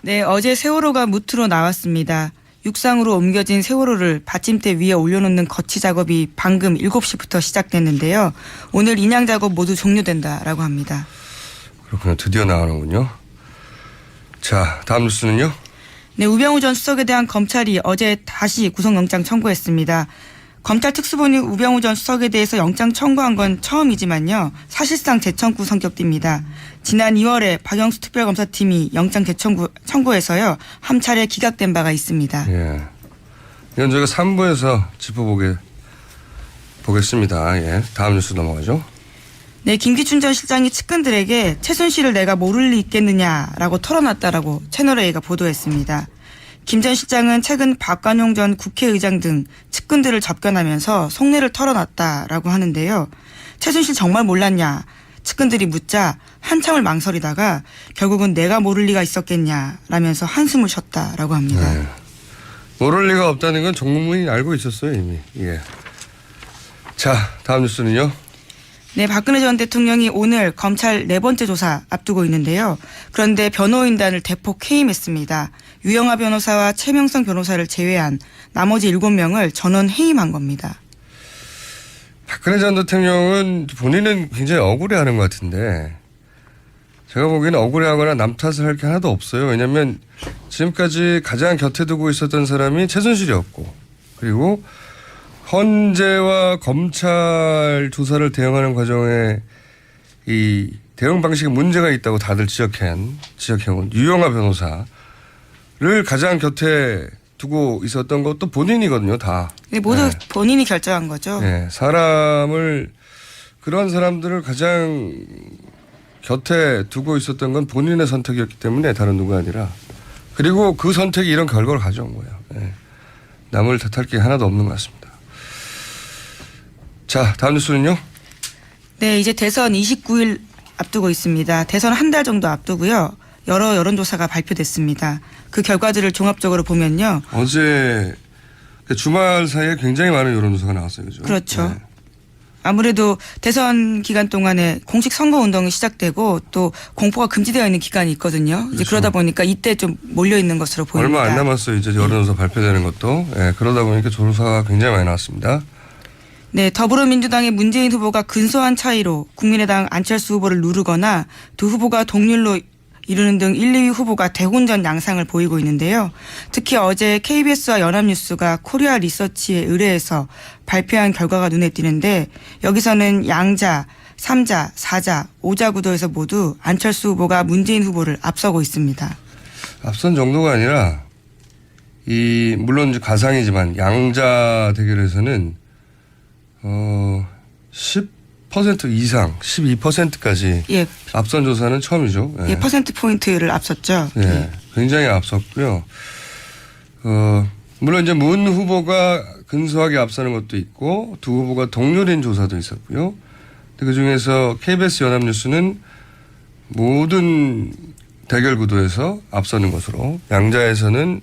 네, 어제 세월호가 무트로 나왔습니다. 육상으로 옮겨진 세월호를 받침대 위에 올려놓는 거치 작업이 방금 7시부터 시작됐는데요. 오늘 인양 작업 모두 종료된다라고 합니다. 그렇군요. 드디어 나오는군요. 자, 다음 뉴스는요? 네, 우병우 전 수석에 대한 검찰이 어제 다시 구속영장 청구했습니다. 검찰 특수본이 우병우 전 수석에 대해서 영장 청구한 건 처음이지만요. 사실상 재청구 성격입니다. 지난 2월에 박영수 특별검사팀이 영장 재청구해서요. 한 차례 기각된 바가 있습니다. 예. 이건 저희가 3부에서 짚어보겠습니다. 예. 다음 뉴스 넘어가죠. 네, 김기춘 전 실장이 측근들에게 최순실을 내가 모를 리 있겠느냐라고 털어놨다라고 채널A가 보도했습니다. 김 전 실장은 최근 박관용 전 국회의장 등 측근들을 접견하면서 속내를 털어놨다라고 하는데요. 최순실 정말 몰랐냐 측근들이 묻자 한참을 망설이다가 결국은 내가 모를 리가 있었겠냐라면서 한숨을 쉬었다라고 합니다. 네. 모를 리가 없다는 건 정무문이 알고 있었어요 이미. 예. 자, 다음 뉴스는요. 네, 박근혜 전 대통령이 오늘 검찰 4번째 조사 앞두고 있는데요. 그런데 변호인단을 대폭 해임했습니다. 유영하 변호사와 최명성 변호사를 제외한 나머지 7명을 전원 해임한 겁니다. 박근혜 전 대통령은 본인은 굉장히 억울해하는 것 같은데 제가 보기에는 억울해하거나 남 탓을 할 게 하나도 없어요. 왜냐하면 지금까지 가장 곁에 두고 있었던 사람이 최순실이었고 그리고 헌재와 검찰 조사를 대응하는 과정에 이 대응 방식에 문제가 있다고 다들 지적해온 유영하 변호사를 가장 곁에 두고 있었던 것도 본인이거든요, 다. 네, 모두 네. 본인이 결정한 거죠. 네, 그런 사람들을 가장 곁에 두고 있었던 건 본인의 선택이었기 때문에 다른 누가 아니라 그리고 그 선택이 이런 결과를 가져온 거예요. 네. 남을 탓할 게 하나도 없는 것 같습니다. 자, 다음 뉴스는요? 네, 이제 대선 29일 앞두고 있습니다. 대선 한 달 정도 앞두고요. 여러 여론조사가 발표됐습니다. 그 결과들을 종합적으로 보면요. 어제 주말 사이에 굉장히 많은 여론조사가 나왔어요. 그죠? 그렇죠. 네. 아무래도 대선 기간 동안에 공식 선거운동이 시작되고 또 공포가 금지되어 있는 기간이 있거든요. 이제 그렇죠. 그러다 보니까 이때 좀 몰려 있는 것으로 보입니다. 얼마 안 남았어요. 이제 여론조사 발표되는 것도. 네, 그러다 보니까 조사가 굉장히 많이 나왔습니다. 네, 더불어민주당의 문재인 후보가 근소한 차이로 국민의당 안철수 후보를 누르거나 두 후보가 동률로 이루는 등 1, 2위 후보가 대혼전 양상을 보이고 있는데요. 특히 어제 KBS와 연합뉴스가 코리아 리서치에 의뢰해서 발표한 결과가 눈에 띄는데 여기서는 양자, 3자, 4자, 5자 구도에서 모두 안철수 후보가 문재인 후보를 앞서고 있습니다. 앞선 정도가 아니라 물론 이제 가상이지만 양자 대결에서는 10% 이상, 12%까지 예. 앞선 조사는 처음이죠. 예. 예, 퍼센트 포인트를 앞섰죠. 예. 예. 굉장히 앞섰고요. 물론 이제 문 후보가 근소하게 앞서는 것도 있고 두 후보가 동률인 조사도 있었고요. 그 중에서 KBS 연합뉴스는 모든 대결 구도에서 앞서는 것으로 양자에서는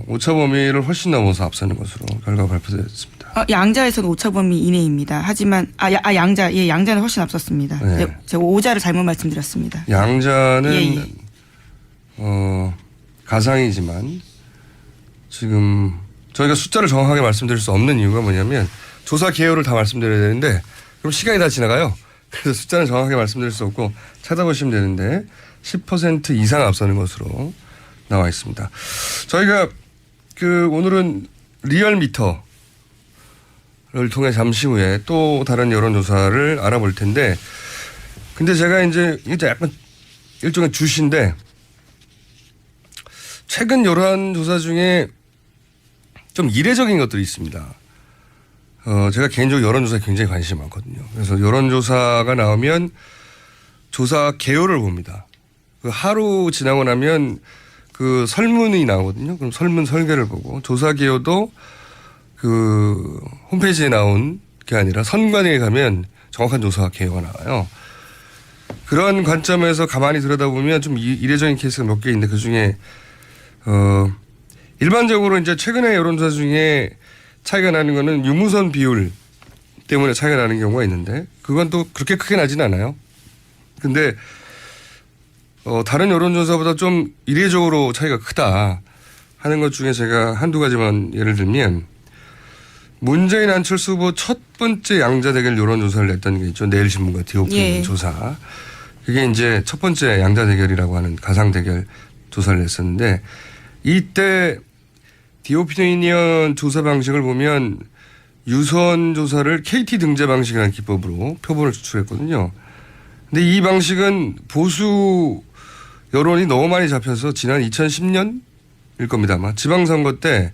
오차 범위를 훨씬 넘어서 앞서는 것으로 결과가 발표됐습니다. 양자에서는 오차 범위 이내입니다. 하지만 양자는 훨씬 앞섰습니다. 네. 제가 5자를 잘못 말씀드렸습니다. 양자는 예. 가상이지만 지금 저희가 숫자를 정확하게 말씀드릴 수 없는 이유가 뭐냐면 조사 개요를 다 말씀드려야 되는데 그럼 시간이 다 지나가요. 그래서 숫자는 정확하게 말씀드릴 수 없고 찾아보시면 되는데 10% 이상 앞서는 것으로 나와 있습니다. 저희가 오늘은 리얼미터를 통해 잠시 후에 또 다른 여론조사를 알아볼 텐데 근데 제가 이제 약간 일종의 주시인데 최근 여론조사 중에 좀 이례적인 것들이 있습니다. 제가 개인적으로 여론조사에 굉장히 관심이 많거든요. 그래서 여론조사가 나오면 조사 개요를 봅니다. 하루 지나고 나면 그 설문이 나오거든요. 그럼 설문 설계를 보고 조사 개요도 그 홈페이지에 나온 게 아니라 선관위에 가면 정확한 조사 개요가 나와요. 그런 관점에서 가만히 들여다보면 좀 이례적인 케이스가 몇 개 있는데 그 중에 일반적으로 이제 최근의 여론조사 중에 차이가 나는 거는 유무선 비율 때문에 차이가 나는 경우가 있는데 그건 또 그렇게 크게 나진 않아요. 근데 다른 여론조사보다 좀 이례적으로 차이가 크다 하는 것 중에 제가 한두 가지만 예를 들면 문재인 안철수 후보 첫 번째 양자 대결 여론조사를 냈던 게 있죠. 내일신문과 디오피니언 조사. 그게 이제 첫 번째 양자 대결이라고 하는 가상 대결 조사를 냈었는데 이때 디오피니언 조사 방식을 보면 유선 조사를 KT 등재 방식이라는 기법으로 표본을 추출했거든요. 근데 이 방식은 보수 여론이 너무 많이 잡혀서 지난 2010년일 겁니다. 아마 지방선거 때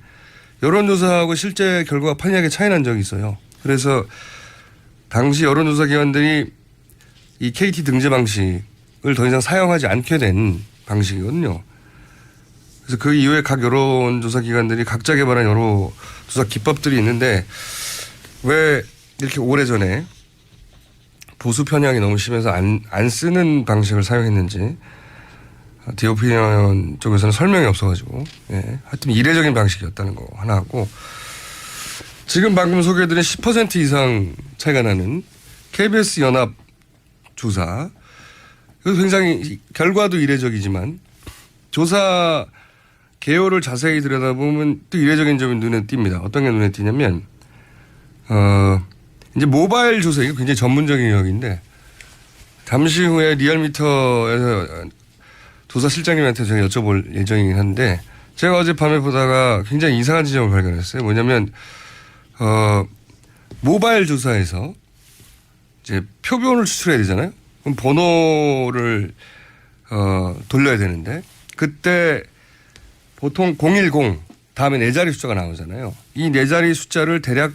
여론조사하고 실제 결과가 판이하게 차이 난 적이 있어요. 그래서 당시 여론조사 기관들이 이 KT 등재 방식을 더 이상 사용하지 않게 된 방식이거든요. 그래서 그 이후에 각 여론조사 기관들이 각자 개발한 여론조사 기법들이 있는데 왜 이렇게 오래전에 보수 편향이 너무 심해서 안 쓰는 방식을 사용했는지 디오피니언 쪽에서는 설명이 없어가지고 하여튼 이례적인 방식이었다는 거 하나 하고 지금 방금 소개해드린 10% 이상 차이가 나는 KBS 연합 조사 이거 굉장히 결과도 이례적이지만 조사 개요를 자세히 들여다보면 또 이례적인 점이 눈에 띕니다. 어떤 게 눈에 띄냐면 이제 모바일 조사 이거 굉장히 전문적인 영역인데 잠시 후에 리얼미터에서 조사 실장님한테 제가 여쭤볼 예정이긴 한데 제가 어젯밤에 보다가 굉장히 이상한 지점을 발견했어요. 뭐냐면 모바일 조사에서 이제 표본을 추출해야 되잖아요. 그럼 번호를 돌려야 되는데 그때 보통 010 다음에 4자리 숫자가 나오잖아요. 이 4자리 숫자를 대략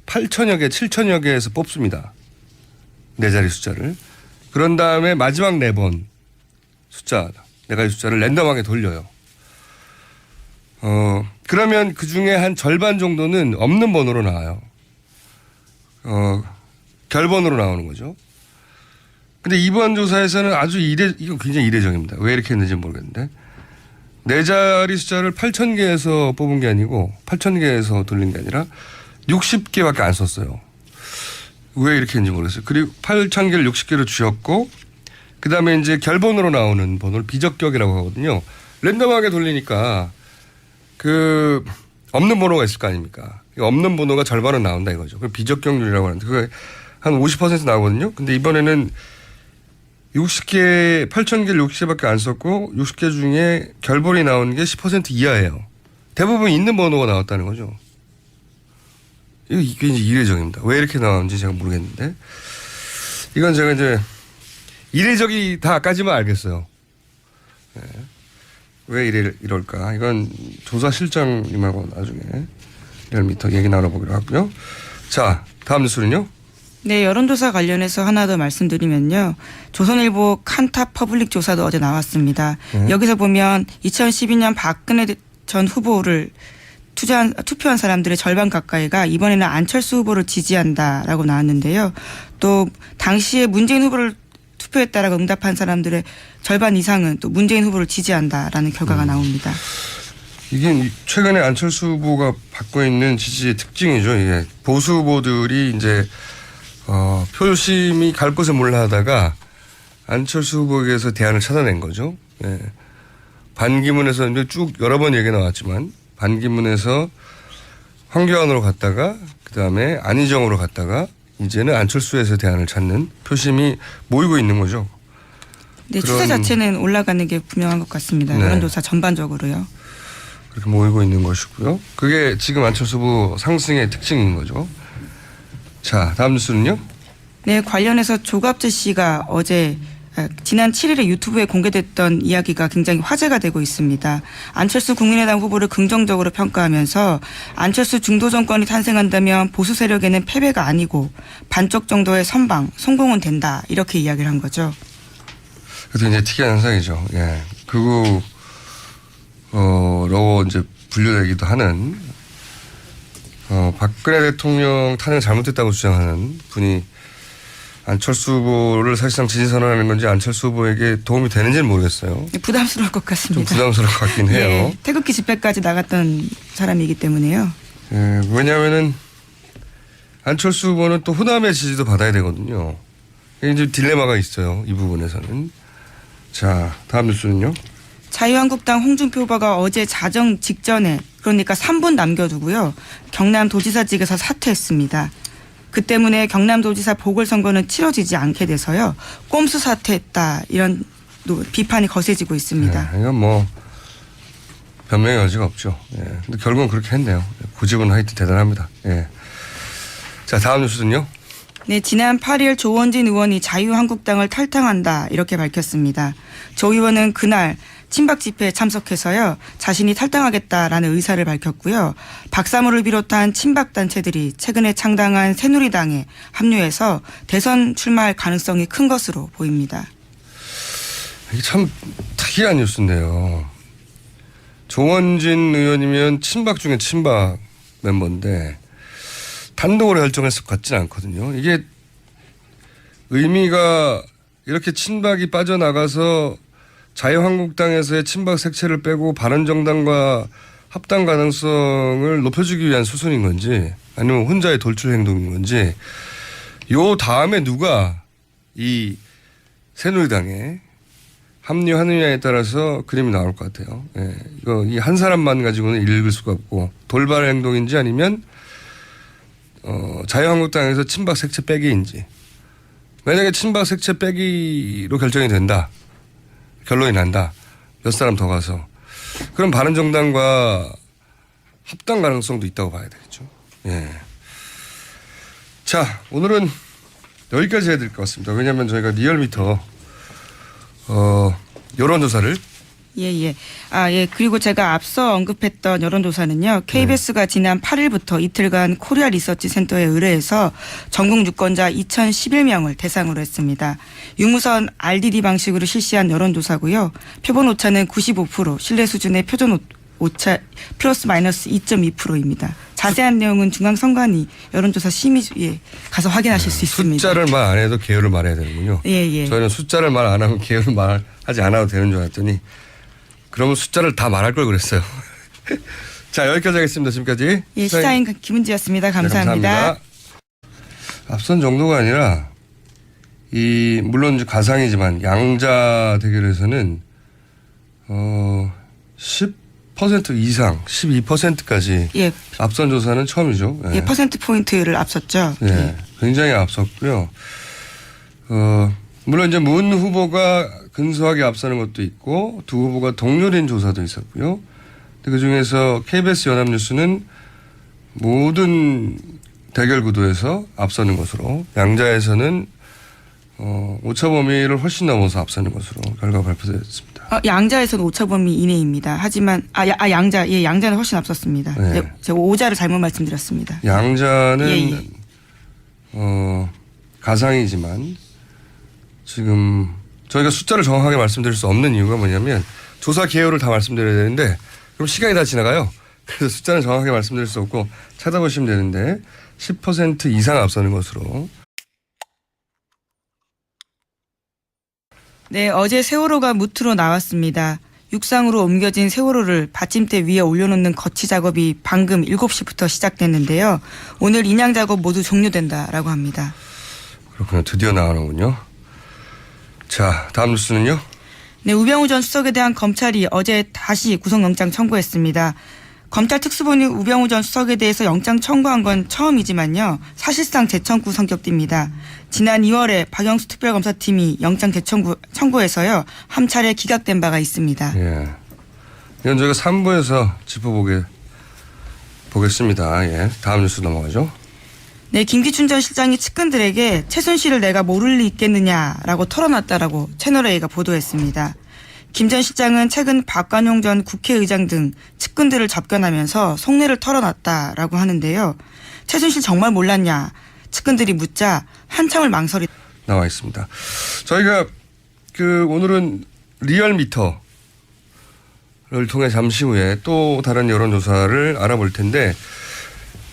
8천여 개, 7천여 개에서 뽑습니다. 4자리 숫자를. 그런 다음에 마지막 4번 숫자, 4가지 숫자를 랜덤하게 돌려요. 그러면 그 중에 한 절반 정도는 없는 번호로 나와요. 결번으로 나오는 거죠. 근데 이번 조사에서는 아주 이거 굉장히 이례적입니다. 왜 이렇게 했는지 모르겠는데. 4자리 숫자를 8,000개에서 뽑은 게 아니고 8,000개에서 돌린 게 아니라 60개밖에 안 썼어요. 왜 이렇게 했는지 모르겠어요. 그리고 8,000개를 60개로 쥐었고 그 다음에 이제 결번으로 나오는 번호를 비적격이라고 하거든요. 랜덤하게 돌리니까 그 없는 번호가 있을 거 아닙니까? 없는 번호가 절반은 나온다 이거죠. 그 비적격률이라고 하는데 그게 한 50% 나오거든요. 근데 이번에는 60개, 8,000개를 60개밖에 안 썼고 60개 중에 결번이 나오는 게 10% 이하예요. 대부분 있는 번호가 나왔다는 거죠. 이게 이제 이례적입니다. 왜 이렇게 나왔는지 제가 모르겠는데 이건 제가 이제 이례적이다까지만 알겠어요. 네. 왜 이럴까? 이건 조사실장님하고 나중에 리얼미터 얘기 나눠보기로 하고요. 자, 다음 뉴스는요. 네, 여론조사 관련해서 하나 더 말씀드리면요. 조선일보 칸탑 퍼블릭 조사도 어제 나왔습니다. 여기서 보면 2012년 박근혜 전 후보를 투표한 사람들의 절반 가까이가 이번에는 안철수 후보를 지지한다라고 나왔는데요. 또 당시에 문재인 후보를 투표했다라고 응답한 사람들의 절반 이상은 또 문재인 후보를 지지한다라는 결과가 나옵니다. 이게 최근에 안철수 후보가 받고 있는 지지의 특징이죠. 이게 보수 후보들이 이제 표심이 갈 곳을 몰라 하다가 안철수 후보에게서 대안을 찾아낸 거죠. 예. 반기문에서 이제 쭉 여러 번 얘기 나왔지만 반기문에서 황교안으로 갔다가 그다음에 안희정으로 갔다가 이제는 안철수에서 대안을 찾는 표심이 모이고 있는 거죠. 네, 추세 자체는 올라가는 게 분명한 것 같습니다. 네. 여론조사 전반적으로요. 그렇게 모이고 있는 것이고요. 그게 지금 안철수 후보 상승의 특징인 거죠. 자, 다음 뉴스는요. 네, 관련해서 조갑재 씨가 어제 지난 7일에 유튜브에 공개됐던 이야기가 굉장히 화제가 되고 있습니다. 안철수 국민의당 후보를 긍정적으로 평가하면서 안철수 중도 정권이 탄생한다면 보수 세력에는 패배가 아니고 반쪽 정도의 성공은 된다. 이렇게 이야기를 한 거죠. 그것도 이제 특이한 현상이죠. 예. 로 이제 분류되기도 하는 박근혜 대통령 탄핵 잘못됐다고 주장하는 분이 안철수 후보를 사실상 지지 선언하는 건지 안철수 후보에게 도움이 되는지는 모르겠어요. 부담스러울 것 같습니다. 좀 부담스러울 것 같긴 해요. 네, 태극기 집회까지 나갔던 사람이기 때문에요. 예, 왜냐하면은 안철수 후보는 또 호남의 지지도 받아야 되거든요. 이제 딜레마가 있어요. 이 부분에서는. 자, 다음 뉴스는요. 자유한국당 홍준표 후보가 어제 자정 직전에 그러니까 3분 남겨두고요. 경남도지사직에서 사퇴했습니다. 그 때문에 경남도지사 보궐선거는 치러지지 않게 돼서요. 꼼수 사퇴했다 이런 비판이 거세지고 있습니다. 네, 이건 뭐 변명의 여지가 없죠. 예. 근데 결국은 그렇게 했네요. 고집은 하여튼 대단합니다. 예. 자, 다음 뉴스는요. 네, 지난 8일 조원진 의원이 자유한국당을 탈당한다 이렇게 밝혔습니다. 조 의원은 그날 친박 집회에 참석해서요. 자신이 탈당하겠다라는 의사를 밝혔고요. 박사모를 비롯한 친박 단체들이 최근에 창당한 새누리당에 합류해서 대선 출마할 가능성이 큰 것으로 보입니다. 이게 참 특이한 뉴스인데요. 조원진 의원이면 친박 중에 친박 멤버인데 단독으로 결정했을 것 같지는 않거든요. 이게 의미가 이렇게 친박이 빠져나가서 자유한국당에서의 친박 색채를 빼고 바른정당과 합당 가능성을 높여주기 위한 수순인 건지 아니면 혼자의 돌출 행동인 건지 요 다음에 누가 이 새누리당에 합류하느냐에 따라서 그림이 나올 것 같아요. 예, 이거 이 한 사람만 가지고는 읽을 수가 없고 돌발 행동인지 아니면 자유한국당에서 친박 색채 빼기인지. 만약에 친박 색채 빼기로 결정이 된다. 결론이 난다. 몇 사람 더 가서. 그럼 바른정당과 합당 가능성도 있다고 봐야 되겠죠. 예. 자, 오늘은 여기까지 해야 될 것 같습니다. 왜냐하면 저희가 리얼미터 여론조사를 예. 그리고 제가 앞서 언급했던 여론조사는요. KBS가 지난 8일부터 이틀간 코리아 리서치 센터에 의뢰해서 전국 유권자 2,011명을 대상으로 했습니다. 유무선 RDD 방식으로 실시한 여론조사고요. 표본 오차는 95%, 신뢰 수준의 표준 오차 플러스 마이너스 2.2%입니다. 자세한 내용은 중앙선관위 여론조사 심의위에 가서 확인하실 수 있습니다. 숫자를 말 안 해도 개요를 말해야 되는군요. 예. 저희는 숫자를 말 안 하면 개요를 말하지 않아도 되는 줄 알았더니 그러면 숫자를 다 말할 걸 그랬어요. 자, 여기까지 하겠습니다. 지금까지. 예, 시사인 김은지였습니다. 감사합니다. 네, 감사합니다. 앞선 정도가 아니라 물론 이제 가상이지만 양자 대결에서는 10% 이상 12%까지 예. 앞선 조사는 처음이죠. 예, 퍼센트 포인트를 앞섰죠. 예, 굉장히 앞섰고요. 물론 이제 문 후보가 근소하게 앞서는 것도 있고 두 후보가 동률인 조사도 있었고요. 그 중에서 KBS 연합뉴스는 모든 대결 구도에서 앞서는 것으로 양자에서는 오차 범위를 훨씬 넘어서 앞서는 것으로 결과가 발표됐습니다. 양자에서는 오차 범위 이내입니다. 하지만 양자는 훨씬 앞섰습니다. 네. 제가 오자를 잘못 말씀드렸습니다. 양자는 예. 가상이지만 지금 저희가 숫자를 정확하게 말씀드릴 수 없는 이유가 뭐냐면 조사 개요를 다 말씀드려야 되는데 그럼 시간이 다 지나가요. 그래서 숫자는 정확하게 말씀드릴 수 없고 찾아보시면 되는데 10% 이상 앞서는 것으로. 네, 어제 세월호가 무트로 나왔습니다. 육상으로 옮겨진 세월호를 받침대 위에 올려놓는 거치 작업이 방금 7시부터 시작됐는데요. 오늘 인양 작업 모두 종료된다라고 합니다. 그렇군요. 드디어 나오는군요. 자, 다음 뉴스는요. 네, 우병우 전 수석에 대한 검찰이 어제 다시 구속영장 청구했습니다. 검찰 특수본이 우병우 전 수석에 대해서 영장 청구한 건 처음이지만요. 사실상 재청구 성격입니다. 지난 2월에 박영수 특별검사팀이 영장 재청구해서요. 한 차례 기각된 바가 있습니다. 예. 이건 저희가 3부에서 짚어보겠습니다. 예. 다음 뉴스 넘어가죠. 네, 김기춘 전 실장이 측근들에게 최순실을 내가 모를 리 있겠느냐라고 털어놨다라고 채널A가 보도했습니다. 김 전 실장은 최근 박관용 전 국회의장 등 측근들을 접견하면서 속내를 털어놨다라고 하는데요. 최순실 정말 몰랐냐 측근들이 묻자 한참을 망설이 나와 있습니다. 저희가 오늘은 리얼미터를 통해 잠시 후에 또 다른 여론조사를 알아볼 텐데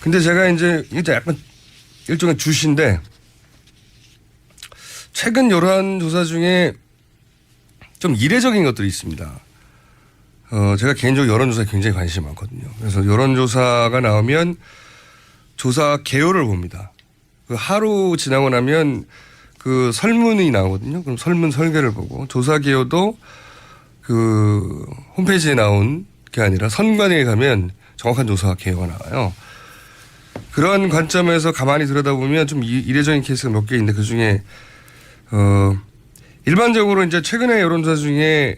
근데 제가 이제 약간 일종의 주시인데 최근 여론조사 중에 좀 이례적인 것들이 있습니다. 제가 개인적으로 여론조사에 굉장히 관심이 많거든요. 그래서 여론조사가 나오면 조사 개요를 봅니다. 하루 지나고 나면 그 설문이 나오거든요. 그럼 설문 설계를 보고 조사 개요도 그 홈페이지에 나온 게 아니라 선관위에 가면 정확한 조사 개요가 나와요. 그런 관점에서 가만히 들여다보면 좀 이례적인 케이스가 몇 개 있는데 그 중에 일반적으로 이제 최근에 여론조사 중에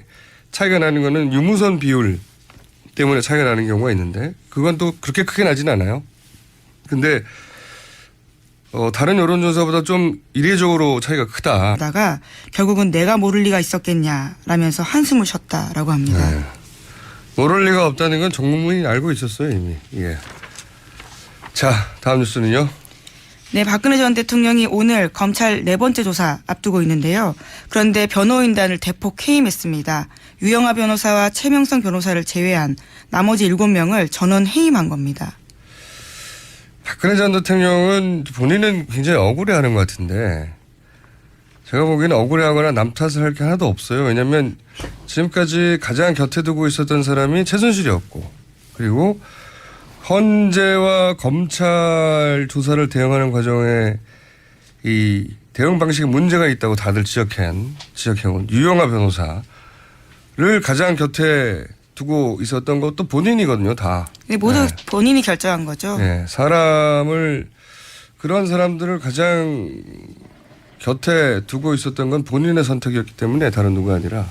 차이가 나는 거는 유무선 비율 때문에 차이가 나는 경우가 있는데 그건 또 그렇게 크게 나진 않아요. 근데 다른 여론조사보다 좀 이례적으로 차이가 크다. 다가 결국은 내가 모를 리가 있었겠냐라면서 한숨을 쉬었다라고 합니다. 네. 모를 리가 없다는 건 전 국민이 알고 있었어요 이미. 예. 자, 다음 뉴스는요. 네, 박근혜 전 대통령이 오늘 검찰 네 번째 조사 앞두고 있는데요. 그런데 변호인단을 대폭 해임했습니다. 유영하 변호사와 최명성 변호사를 제외한 나머지 7명을 전원 해임한 겁니다. 박근혜 전 대통령은 본인은 굉장히 억울해하는 것 같은데 제가 보기에는 억울해하거나 남 탓을 할 게 하나도 없어요. 왜냐하면 지금까지 가장 곁에 두고 있었던 사람이 최순실이었고 그리고 헌재와 검찰 조사를 대응하는 과정에 이 대응 방식에 문제가 있다고 다들 지적해온 유영하 변호사를 가장 곁에 두고 있었던 것도 본인이거든요, 다. 네, 모두 네. 본인이 결정한 거죠. 네, 그런 사람들을 가장 곁에 두고 있었던 건 본인의 선택이었기 때문에 다른 누가 아니라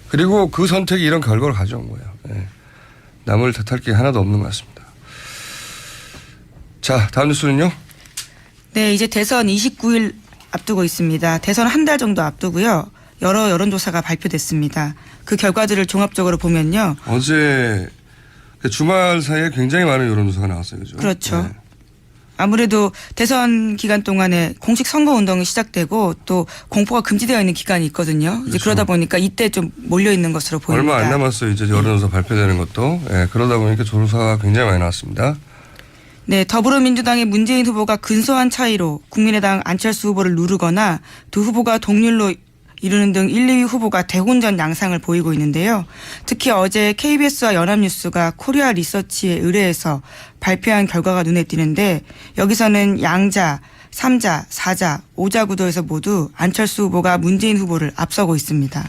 그리고 그 선택이 이런 결과를 가져온 거예요. 네. 남을 탓할 게 하나도 없는 것 같습니다. 자, 다음 뉴스는요? 네, 이제 대선 29일 앞두고 있습니다. 대선 한 달 정도 앞두고요. 여러 여론조사가 발표됐습니다. 그 결과들을 종합적으로 보면요. 어제 주말 사이에 굉장히 많은 여론조사가 나왔어요. 그죠? 그렇죠. 네. 아무래도 대선 기간 동안에 공식 선거 운동이 시작되고 또 공포가 금지되어 있는 기간이 있거든요. 이제 그렇죠. 그러다 보니까 이때 좀 몰려 있는 것으로 보입니다. 얼마 안 남았어요. 이제 여론조사 발표되는 것도. 네, 그러다 보니까 조사가 굉장히 많이 나왔습니다. 네, 더불어민주당의 문재인 후보가 근소한 차이로 국민의당 안철수 후보를 누르거나 두 후보가 동률로 이루는 등 1, 2위 후보가 대혼전 양상을 보이고 있는데요. 특히 어제 KBS와 연합뉴스가 코리아 리서치에 의뢰해서 발표한 결과가 눈에 띄는데 여기서는 양자, 3자, 4자, 5자 구도에서 모두 안철수 후보가 문재인 후보를 앞서고 있습니다.